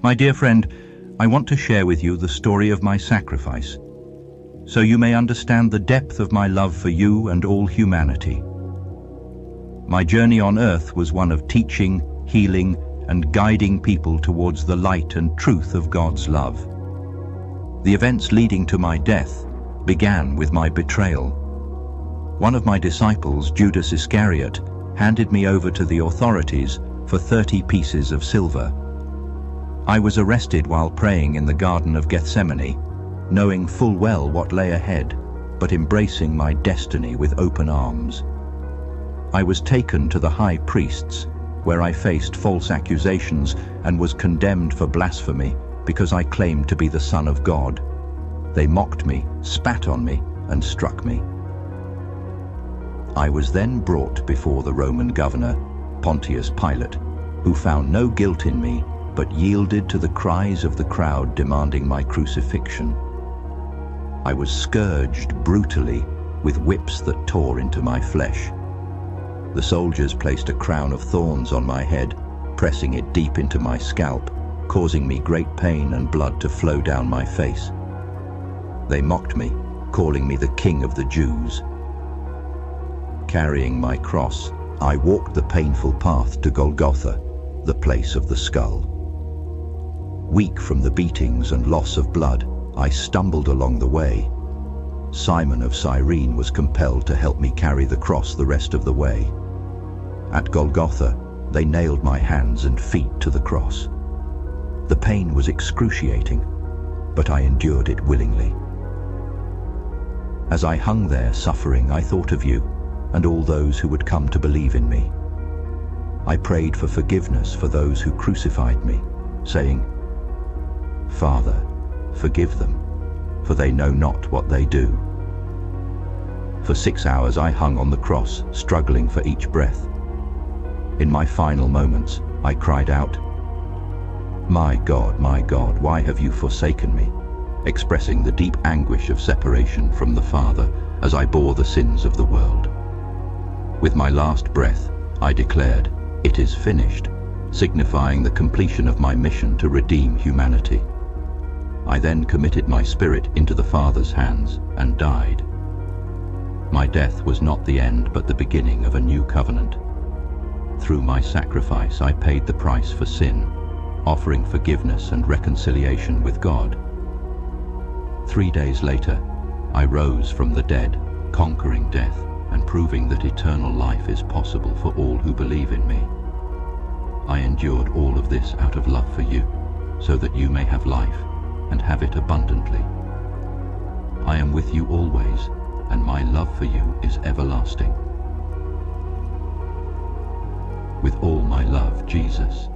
My dear friend, I want to share with you the story of my sacrifice, so you may understand the depth of my love for you and all humanity. My journey on earth was one of teaching, healing, and guiding people towards the light and truth of God's love. The events leading to my death began with my betrayal. One of my disciples, Judas Iscariot, handed me over to the authorities for 30 pieces of silver. I was arrested while praying in the Garden of Gethsemane, knowing full well what lay ahead, but embracing my destiny with open arms. I was taken to the high priests, where I faced false accusations and was condemned for blasphemy because I claimed to be the Son of God. They mocked me, spat on me, and struck me. I was then brought before the Roman governor, Pontius Pilate, who found no guilt in me, but yielded to the cries of the crowd demanding my crucifixion. I was scourged brutally with whips that tore into my flesh. The soldiers placed a crown of thorns on my head, pressing it deep into my scalp, causing me great pain and blood to flow down my face. They mocked me, calling me the King of the Jews. Carrying my cross, I walked the painful path to Golgotha, the place of the skull. Weak from the beatings and loss of blood, I stumbled along the way. Simon of Cyrene was compelled to help me carry the cross the rest of the way. At Golgotha, they nailed my hands and feet to the cross. The pain was excruciating, but I endured it willingly. As I hung there suffering, I thought of you and all those who would come to believe in me. I prayed for forgiveness for those who crucified me, saying, "Father, forgive them, for they know not what they do." For 6 hours I hung on the cross, struggling for each breath. In my final moments, I cried out, my God, why have you forsaken me?" expressing the deep anguish of separation from the Father as I bore the sins of the world. With my last breath, I declared, "It is finished," signifying the completion of my mission to redeem humanity. I then committed my spirit into the Father's hands and died. My death was not the end, but the beginning of a new covenant. Through my sacrifice, I paid the price for sin, offering forgiveness and reconciliation with God. 3 days later, I rose from the dead, conquering death and proving that eternal life is possible for all who believe in me. I endured all of this out of love for you, so that you may have life and have it abundantly. I am with you always, and my love for you is everlasting. With all my love, Jesus.